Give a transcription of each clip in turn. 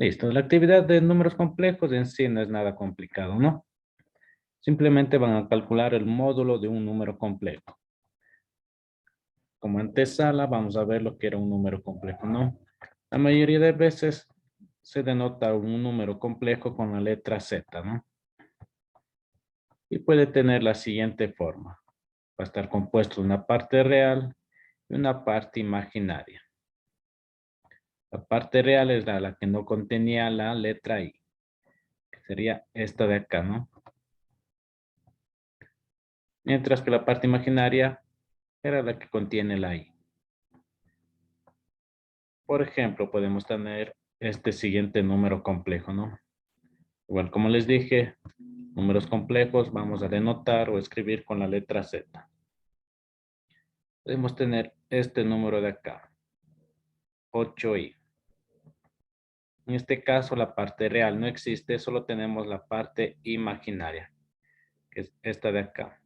Listo. La actividad de números complejos en sí no es nada complicado, ¿no? Simplemente van a calcular el módulo de un número complejo. Como antesala, vamos a ver lo que era un número complejo, ¿no? La mayoría de veces se denota un número complejo con la letra Z, ¿no? Y puede tener la siguiente forma. Va a estar compuesto de una parte real y una parte imaginaria. La parte real es la que no contenía la letra I, que sería esta de acá, ¿no? Mientras que la parte imaginaria era la que contiene la I. Por ejemplo, podemos tener este siguiente número complejo, ¿no? Igual como les dije, números complejos vamos a denotar o escribir con la letra Z. Podemos tener este número de acá, 8i. En este caso la parte real no existe, solo tenemos la parte imaginaria, que es esta de acá.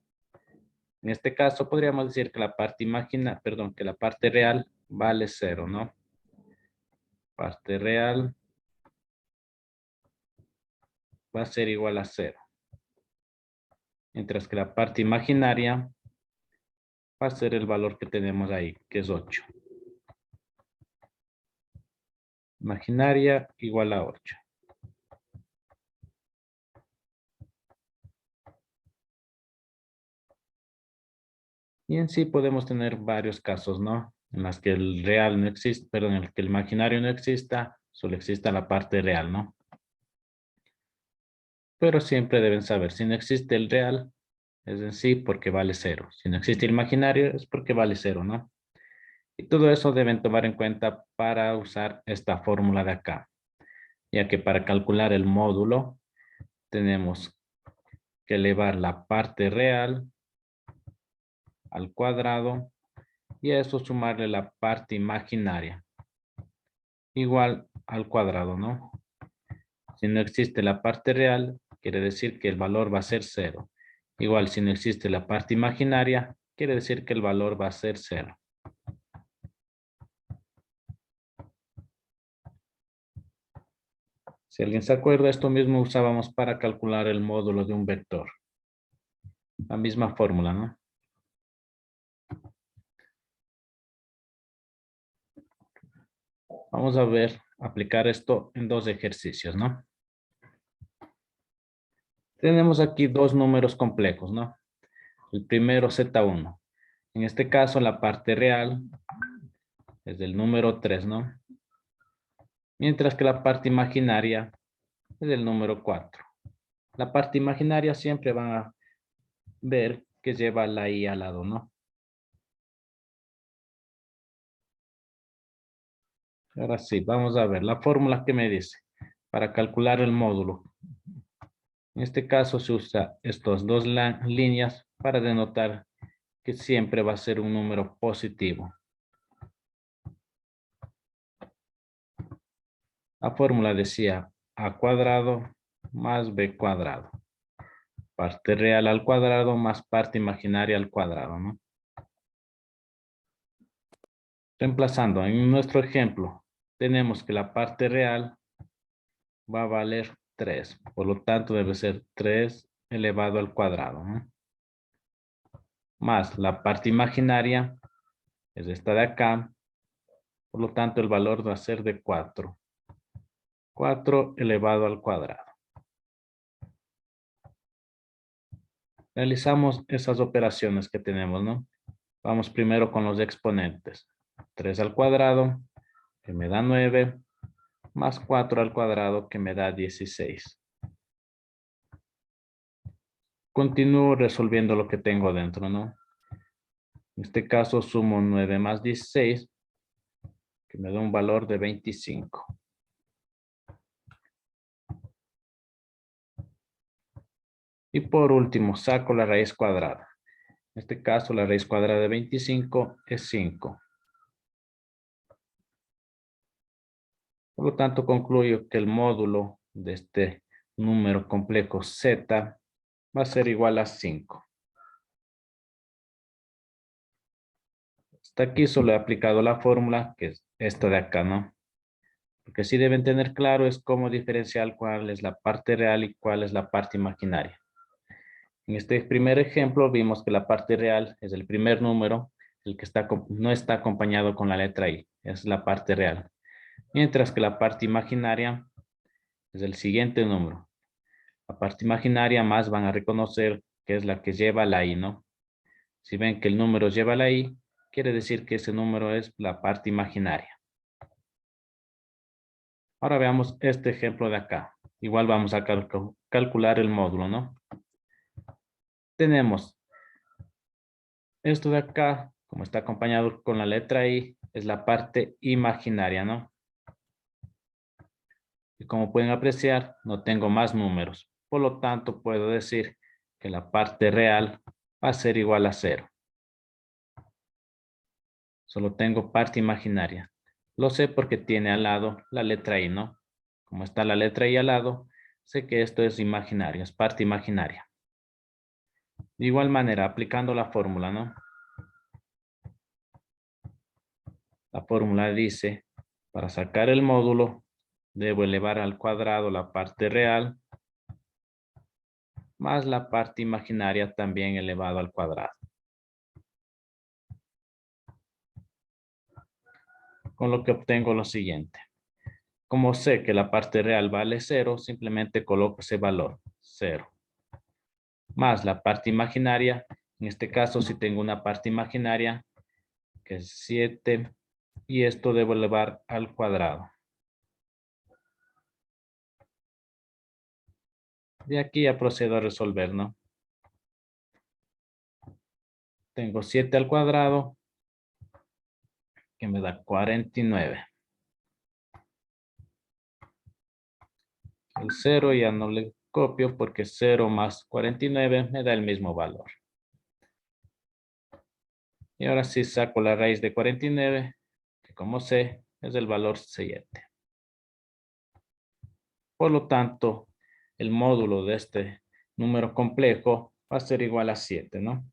En este caso podríamos decir que la parte que la parte real vale 0, ¿no? Parte real va a ser igual a 0. Mientras que la parte imaginaria va a ser el valor que tenemos ahí, que es 8. Imaginaria igual a 8. Y en sí podemos tener varios casos, ¿no? En las que el real no existe, perdón, en el que el imaginario no exista, solo exista la parte real, ¿no? Pero siempre deben saber, si no existe el real, es en sí porque vale 0. Si no existe el imaginario, es porque vale 0, ¿no? Y todo eso deben tomar en cuenta para usar esta fórmula de acá, ya que para calcular el módulo tenemos que elevar la parte real al cuadrado y a eso sumarle la parte imaginaria igual al cuadrado, ¿no? Si no existe la parte real, quiere decir que el valor va a ser 0. Igual si no existe la parte imaginaria, quiere decir que el valor va a ser 0. Si alguien se acuerda, esto mismo usábamos para calcular el módulo de un vector. La misma fórmula, ¿no? Vamos a ver, aplicar esto en dos ejercicios, ¿no? Tenemos aquí dos números complejos, ¿no? El primero Z1. En este caso, la parte real es del número 3, ¿no? Mientras que la parte imaginaria es del número 4. La parte imaginaria siempre van a ver que lleva la I al lado, ¿no? Ahora sí, vamos a ver la fórmula que me dice para calcular el módulo. En este caso se usa estas dos líneas para denotar que siempre va a ser un número positivo. La fórmula decía a cuadrado más b cuadrado. Parte real al cuadrado más parte imaginaria al cuadrado, ¿no? Reemplazando, en nuestro ejemplo, tenemos que la parte real va a valer 3. Por lo tanto, debe ser 3 elevado al cuadrado, ¿no? Más la parte imaginaria, es esta de acá. Por lo tanto, el valor va a ser de 4. 4 elevado al cuadrado. Realizamos esas operaciones que tenemos, ¿no? Vamos primero con los exponentes. 3 al cuadrado, que me da 9, más 4 al cuadrado, que me da 16. Continúo resolviendo lo que tengo dentro, ¿no? En este caso sumo 9 más 16, que me da un valor de 25. Y por último, saco la raíz cuadrada. En este caso, la raíz cuadrada de 25 es 5. Por lo tanto, concluyo que el módulo de este número complejo Z va a ser igual a 5. Hasta aquí solo he aplicado la fórmula, que es esta de acá, ¿no? Porque sí deben tener claro es cómo diferenciar cuál es la parte real y cuál es la parte imaginaria. En este primer ejemplo vimos que la parte real es el primer número, el que no está acompañado con la letra I, es la parte real. Mientras que la parte imaginaria es el siguiente número. La parte imaginaria más van a reconocer que es la que lleva la I, ¿no? Si ven que el número lleva la I, quiere decir que ese número es la parte imaginaria. Ahora veamos este ejemplo de acá. Igual vamos a calcular el módulo, ¿no? Tenemos esto de acá, como está acompañado con la letra I, es la parte imaginaria, ¿no? Y como pueden apreciar, no tengo más números. Por lo tanto, puedo decir que la parte real va a ser igual a 0. Solo tengo parte imaginaria. Lo sé porque tiene al lado la letra I, ¿no? Como está la letra I al lado, sé que esto es imaginario, es parte imaginaria. De igual manera, aplicando la fórmula, ¿no? La fórmula dice, para sacar el módulo, debo elevar al cuadrado la parte real más la parte imaginaria también elevado al cuadrado. Con lo que obtengo lo siguiente. Como sé que la parte real vale 0, simplemente coloco ese valor, 0. Más la parte imaginaria, en este caso si tengo una parte imaginaria que es 7 y esto debo elevar al cuadrado. De aquí ya procedo a resolver, ¿no? Tengo 7 al cuadrado que me da 49. El 0 ya no le copio porque 0 más 49 me da el mismo valor. Y ahora sí saco la raíz de 49, que como sé es el valor 7. Por lo tanto, el módulo de este número complejo va a ser igual a 7, ¿no?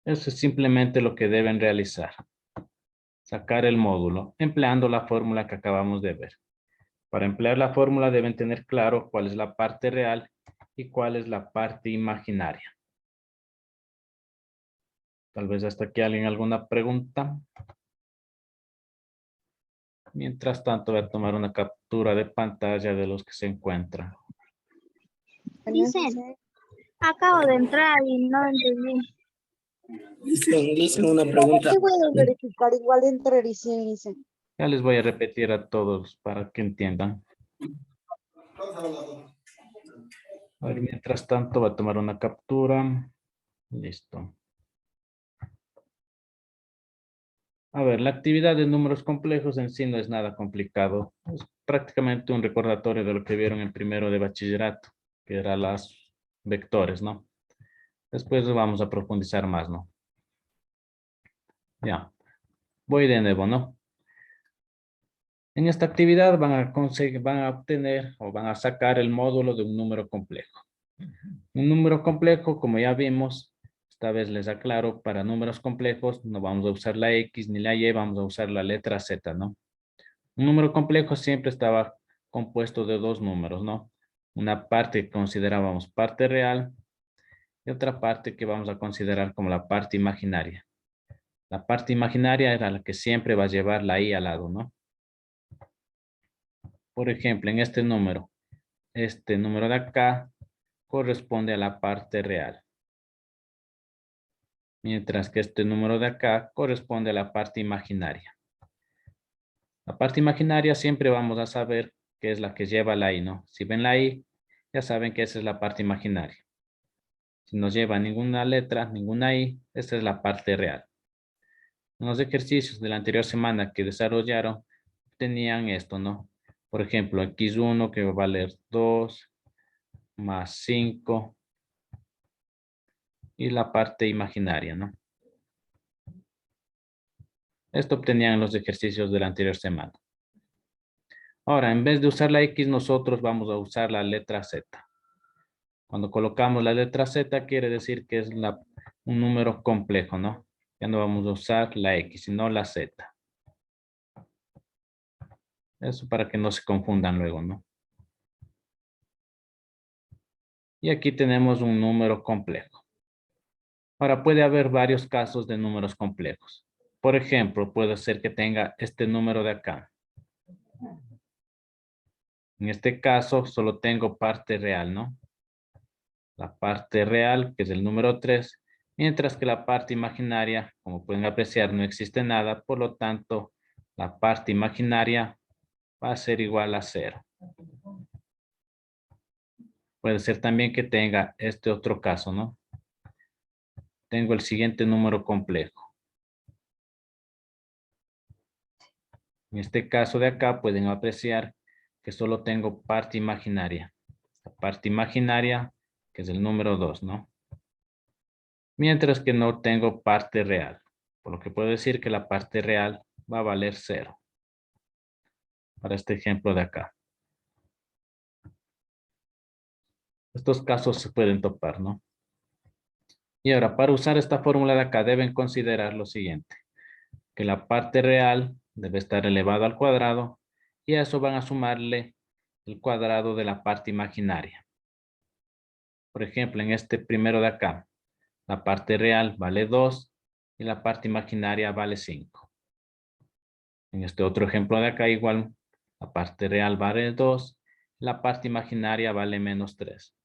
Eso es simplemente lo que deben realizar. Sacar el módulo empleando la fórmula que acabamos de ver. Para emplear la fórmula deben tener claro cuál es la parte real y cuál es la parte imaginaria. Tal vez hasta aquí alguien alguna pregunta. Mientras tanto voy a tomar una captura de pantalla de los que se encuentran. Dicen, acabo de entrar y no entendí. Dicen una pregunta. ¿Qué puedo verificar? Igual entrar y sí, dicen. Ya les voy a repetir a todos para que entiendan. A ver, mientras tanto voy a tomar una captura. Listo. A ver, la actividad de números complejos en sí no es nada complicado. Es prácticamente un recordatorio de lo que vieron en primero de bachillerato, que eran las vectores, ¿no? Después vamos a profundizar más, ¿no? Ya, voy de nuevo, ¿no? En esta actividad van a obtener o van a sacar el módulo de un número complejo. Un número complejo, como ya vimos, esta vez les aclaro, para números complejos no vamos a usar la X ni la Y, vamos a usar la letra Z, ¿no? Un número complejo siempre estaba compuesto de dos números, ¿no? Una parte que considerábamos parte real y otra parte que vamos a considerar como la parte imaginaria. La parte imaginaria era la que siempre va a llevar la I al lado, ¿no? Por ejemplo, en este número de acá corresponde a la parte real. Mientras que este número de acá corresponde a la parte imaginaria. La parte imaginaria siempre vamos a saber que es la que lleva la I, ¿no? Si ven la I, ya saben que esa es la parte imaginaria. Si no lleva ninguna letra, ninguna I, esta es la parte real. En los ejercicios de la anterior semana que desarrollaron, tenían esto, ¿no? Por ejemplo, X1 que va a valer 2 más 5 y la parte imaginaria, ¿no? Esto obtenían en los ejercicios de la anterior semana. Ahora, en vez de usar la X, nosotros vamos a usar la letra Z. Cuando colocamos la letra Z, quiere decir que es un número complejo, ¿no? Ya no vamos a usar la X, sino la Z. Eso para que no se confundan luego, ¿no? Y aquí tenemos un número complejo. Ahora puede haber varios casos de números complejos. Por ejemplo, puede ser que tenga este número de acá. En este caso solo tengo parte real, ¿no? La parte real, que es el número 3, mientras que la parte imaginaria, como pueden apreciar, no existe nada, por lo tanto, la parte imaginaria va a ser igual a 0. Puede ser también que tenga este otro caso, ¿no? Tengo el siguiente número complejo. En este caso de acá pueden apreciar que solo tengo parte imaginaria. La parte imaginaria, que es el número 2, ¿no? Mientras que no tengo parte real, por lo que puedo decir que la parte real va a valer 0. Para este ejemplo de acá. Estos casos se pueden topar, ¿no? Y ahora, para usar esta fórmula de acá, deben considerar lo siguiente. Que la parte real debe estar elevada al cuadrado y a eso van a sumarle el cuadrado de la parte imaginaria. Por ejemplo, en este primero de acá, la parte real vale 2 y la parte imaginaria vale 5. En este otro ejemplo de acá, igual, la parte real vale 2, la parte imaginaria vale menos 3.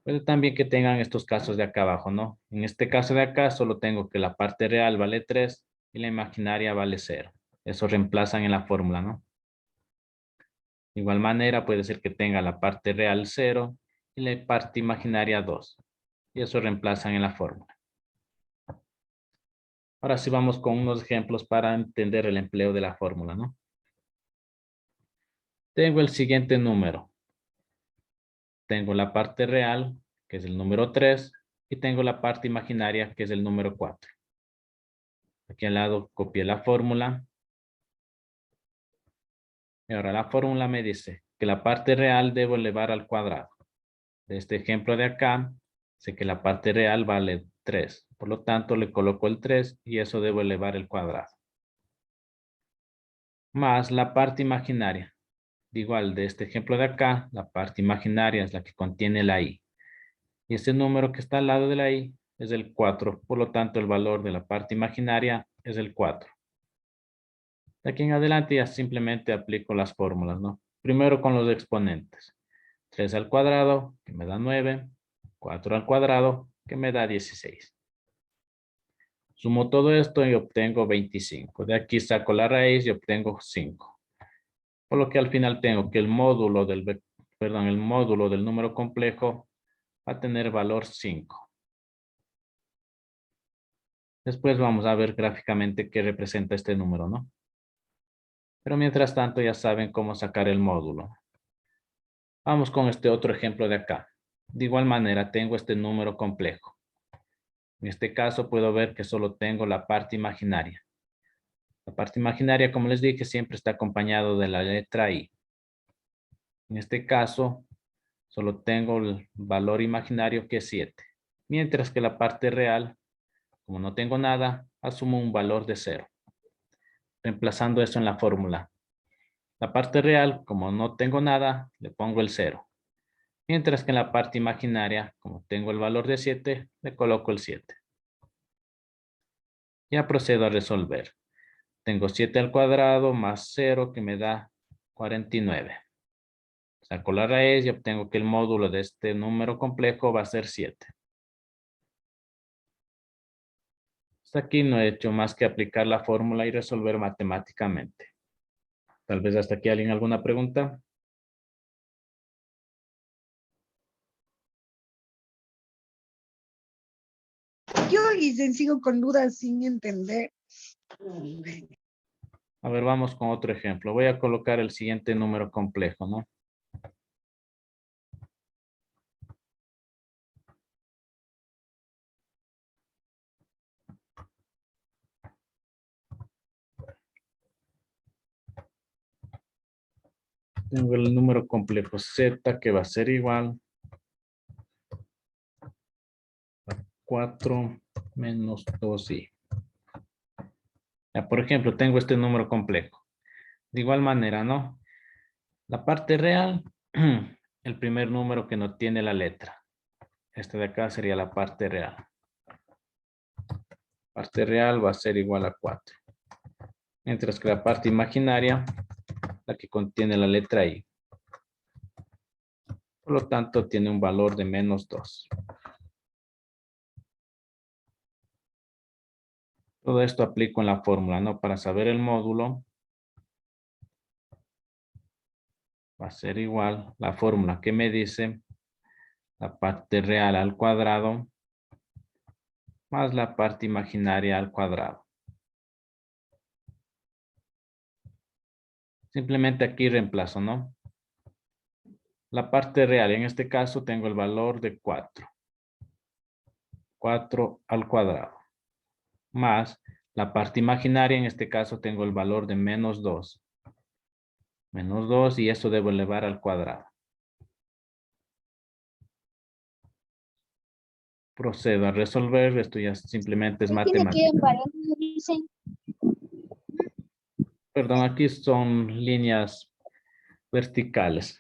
Puede también que tengan estos casos de acá abajo, ¿no? En este caso de acá solo tengo que la parte real vale 3 y la imaginaria vale 0. Eso reemplazan en la fórmula, ¿no? De igual manera puede ser que tenga la parte real 0 y la parte imaginaria 2. Y eso reemplazan en la fórmula. Ahora sí vamos con unos ejemplos para entender el empleo de la fórmula, ¿no? Tengo el siguiente número. Tengo la parte real, que es el número 3, y tengo la parte imaginaria, que es el número 4. Aquí al lado copié la fórmula. Y ahora la fórmula me dice que la parte real debo elevar al cuadrado. De este ejemplo de acá, sé que la parte real vale 3. Por lo tanto, le coloco el 3 y eso debo elevar al cuadrado. Más la parte imaginaria. Igual, de este ejemplo de acá, la parte imaginaria es la que contiene la i. Y ese número que está al lado de la i es el 4. Por lo tanto, el valor de la parte imaginaria es el 4. De aquí en adelante ya simplemente aplico las fórmulas, ¿no? Primero con los exponentes. 3 al cuadrado, que me da 9. 4 al cuadrado, que me da 16. Sumo todo esto y obtengo 25. De aquí saco la raíz y obtengo 5. Por lo que al final tengo que el módulo del número complejo va a tener valor 5. Después vamos a ver gráficamente qué representa este número, ¿no? Pero mientras tanto ya saben cómo sacar el módulo. Vamos con este otro ejemplo de acá. De igual manera tengo este número complejo. En este caso puedo ver que solo tengo la parte imaginaria. La parte imaginaria, como les dije, siempre está acompañado de la letra i. En este caso, solo tengo el valor imaginario que es 7. Mientras que la parte real, como no tengo nada, asumo un valor de 0. Reemplazando eso en la fórmula. La parte real, como no tengo nada, le pongo el 0. Mientras que en la parte imaginaria, como tengo el valor de 7, le coloco el 7. Ya procedo a resolver. Tengo 7 al cuadrado más 0 que me da 49. Saco la raíz y obtengo que el módulo de este número complejo va a ser 7. Hasta aquí no he hecho más que aplicar la fórmula y resolver matemáticamente. Tal vez hasta aquí alguien alguna pregunta. Yo hice, sigo con dudas sin entender. A ver, vamos con otro ejemplo. Voy a colocar el siguiente número complejo, ¿no? Tengo el número complejo z que va a ser igual a 4 menos 2i. Ya, por ejemplo, tengo este número complejo. De igual manera, ¿no? La parte real, el primer número que no tiene la letra. Este de acá sería la parte real. Parte real va a ser igual a 4. Mientras que la parte imaginaria, la que contiene la letra I. Por lo tanto, tiene un valor de -2. Todo esto aplico en la fórmula, ¿no? Para saber el módulo, va a ser igual la fórmula que me dice la parte real al cuadrado más la parte imaginaria al cuadrado. Simplemente aquí reemplazo, ¿no? La parte real, en este caso tengo el valor de 4. 4 al cuadrado. Más la parte imaginaria, en este caso tengo el valor de -2. -2 y eso debo elevar al cuadrado. Procedo a resolver, esto ya simplemente es matemática. Perdón, aquí son líneas verticales.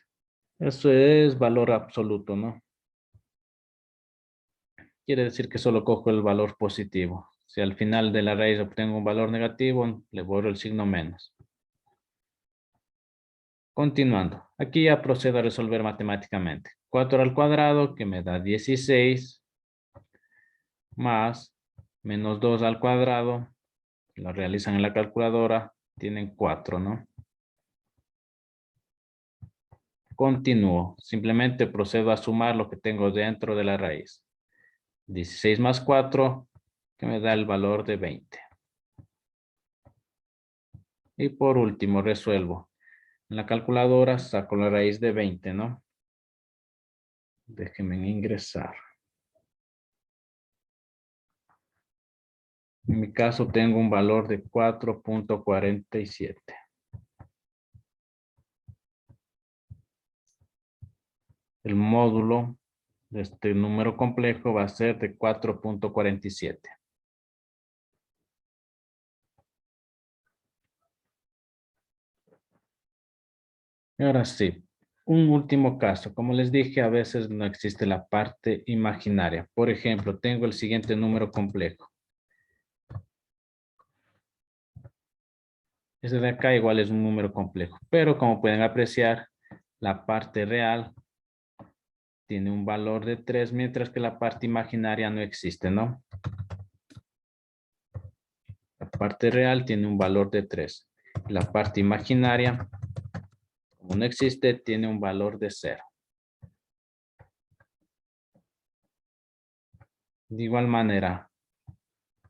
Eso es valor absoluto, ¿no? Quiere decir que solo cojo el valor positivo. Si al final de la raíz obtengo un valor negativo, le borro el signo menos. Continuando, aquí ya procedo a resolver matemáticamente. 4 al cuadrado, que me da 16, más -2 al cuadrado, lo realizan en la calculadora, tienen 4, ¿no? Continúo, simplemente procedo a sumar lo que tengo dentro de la raíz. 16 más 4, que me da el valor de 20. Y por último, resuelvo. En la calculadora saco la raíz de 20, ¿no? Déjenme ingresar. En mi caso tengo un valor de 4.47. El módulo de este número complejo va a ser de 4.47. Y ahora sí, un último caso. Como les dije, a veces no existe la parte imaginaria. Por ejemplo, tengo el siguiente número complejo. Este de acá igual es un número complejo, pero como pueden apreciar, la parte real tiene un valor de 3, mientras que la parte imaginaria no existe, ¿no? La parte real tiene un valor de 3. La parte imaginaria, como no existe, tiene un valor de 0. De igual manera,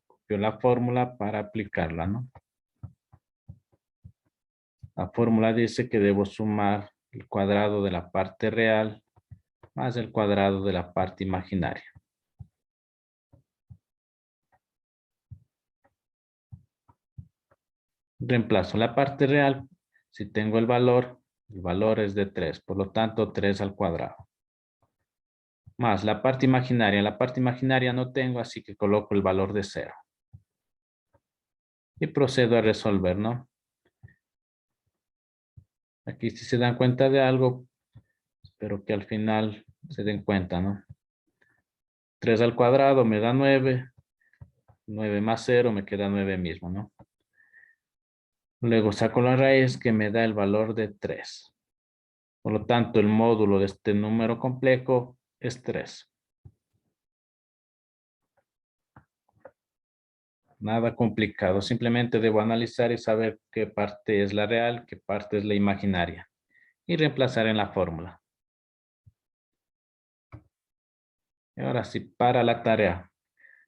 copio la fórmula para aplicarla, ¿no? La fórmula dice que debo sumar el cuadrado de la parte real más el cuadrado de la parte imaginaria. Reemplazo la parte real. Si tengo el valor es de 3, por lo tanto 3 al cuadrado. Más la parte imaginaria no tengo, así que coloco el valor de 0. Y procedo a resolver, ¿no? Aquí si se dan cuenta de algo, espero que al final se den cuenta, ¿no? 3 al cuadrado me da 9. 9 más 0 me queda 9 mismo, ¿no? Luego saco la raíz que me da el valor de 3. Por lo tanto, el módulo de este número complejo es 3. Nada complicado. Simplemente debo analizar y saber qué parte es la real, qué parte es la imaginaria. Y reemplazar en la fórmula. Y ahora sí, para la tarea.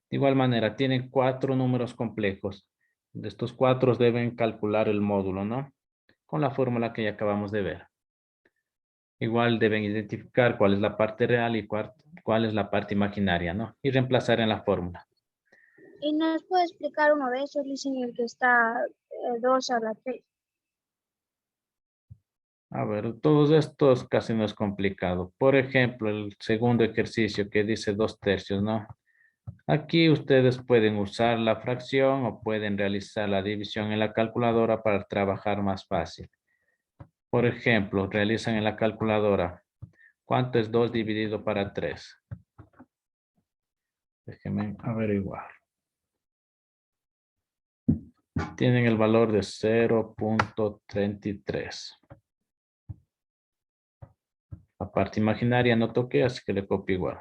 De igual manera, tienen 4 números complejos. De estos 4 deben calcular el módulo, ¿no? Con la fórmula que ya acabamos de ver. Igual deben identificar cuál es la parte real y cuál es la parte imaginaria, ¿no? Y reemplazar en la fórmula. ¿Y nos puede explicar uno de esos, Licen, el que está 2 a la 3? A ver, todos estos casi no es complicado. Por ejemplo, el segundo ejercicio que dice 2/3, ¿no? Aquí ustedes pueden usar la fracción o pueden realizar la división en la calculadora para trabajar más fácil. Por ejemplo, realizan en la calculadora. ¿Cuánto es 2 dividido para 3? Déjenme averiguar. Tienen el valor de 0.33. La parte imaginaria no toqué, así que le copio igual.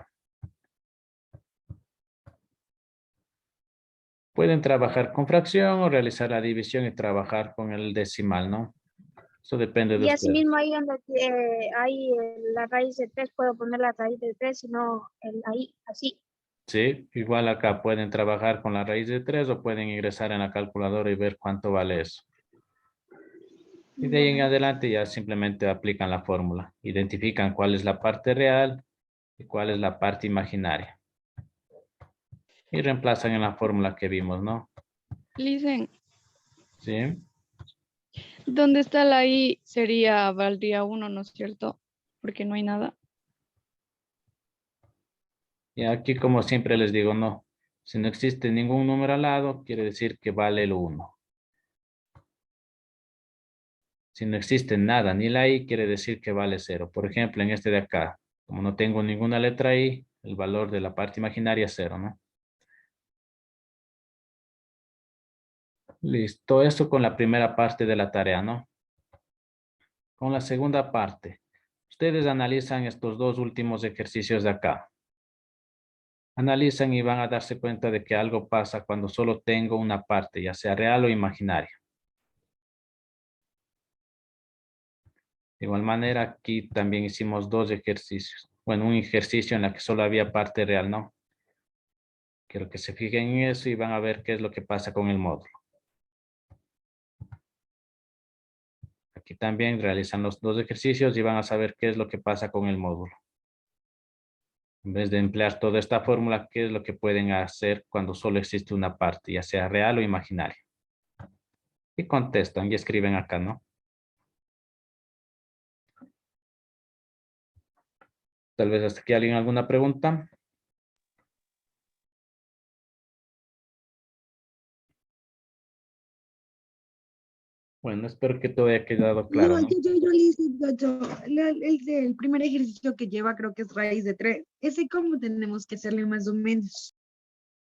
Pueden trabajar con fracción o realizar la división y trabajar con el decimal, ¿no? Eso depende de Y ustedes. asimismo ahí donde hay la raíz de 3, puedo poner la raíz de 3, sino ahí, así. Sí, igual acá pueden trabajar con la raíz de 3 o pueden ingresar en la calculadora y ver cuánto vale eso. Y de ahí en adelante ya simplemente aplican la fórmula. Identifican cuál es la parte real y cuál es la parte imaginaria. Y reemplazan en la fórmula que vimos, ¿no? Listen, Sí. ¿dónde está la I? Valdría 1, ¿no es cierto? Porque no hay nada. Y aquí, como siempre les digo, no. Si no existe ningún número al lado, quiere decir que vale el 1. Si no existe nada, ni la I, quiere decir que vale 0. Por ejemplo, en este de acá, como no tengo ninguna letra I, el valor de la parte imaginaria es 0, ¿no? Listo, eso con la primera parte de la tarea, ¿no? Con la segunda parte, ustedes analizan estos dos últimos ejercicios de acá. Analizan y van a darse cuenta de que algo pasa cuando solo tengo una parte, ya sea real o imaginaria. De igual manera, aquí también hicimos dos ejercicios. Bueno, un ejercicio en el que solo había parte real, ¿no? Quiero que se fijen en eso y van a ver qué es lo que pasa con el módulo. Aquí también realizan los dos ejercicios y van a saber qué es lo que pasa con el módulo. En vez de emplear toda esta fórmula, ¿qué es lo que pueden hacer cuando solo existe una parte, ya sea real o imaginaria? Y contestan y escriben acá, ¿no? Tal vez hasta aquí alguien alguna pregunta. Bueno, espero que todo haya quedado claro, No, ¿no? yo le hice, el primer ejercicio que lleva creo que es raíz de 3. Ese cómo tenemos que hacerle más o menos.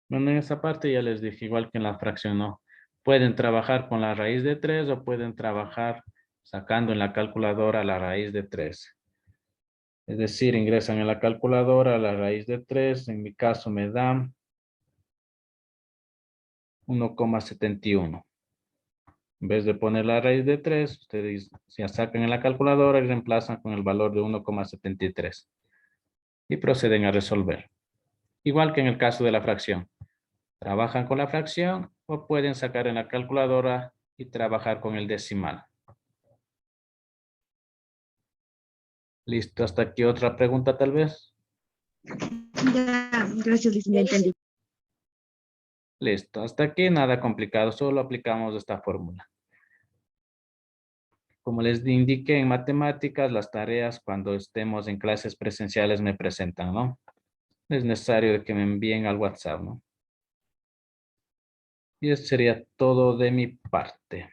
Bueno, en esa parte ya les dije, igual que en la fracción, ¿no? Pueden trabajar con la raíz de 3 o pueden trabajar sacando en la calculadora la raíz de 3. Es decir, ingresan en la calculadora la raíz de 3. En mi caso me da 1,71. En vez de poner la raíz de 3, ustedes ya sacan en la calculadora y reemplazan con el valor de 1,73. Y proceden a resolver. Igual que en el caso de la fracción. Trabajan con la fracción o pueden sacar en la calculadora y trabajar con el decimal. Listo, hasta aquí otra pregunta tal vez. Ya, gracias, Liz, ya entendí. Listo, hasta aquí nada complicado, solo aplicamos esta fórmula. Como les indiqué en matemáticas, las tareas cuando estemos en clases presenciales me presentan, ¿no? Es necesario que me envíen al WhatsApp, ¿no? Y eso sería todo de mi parte.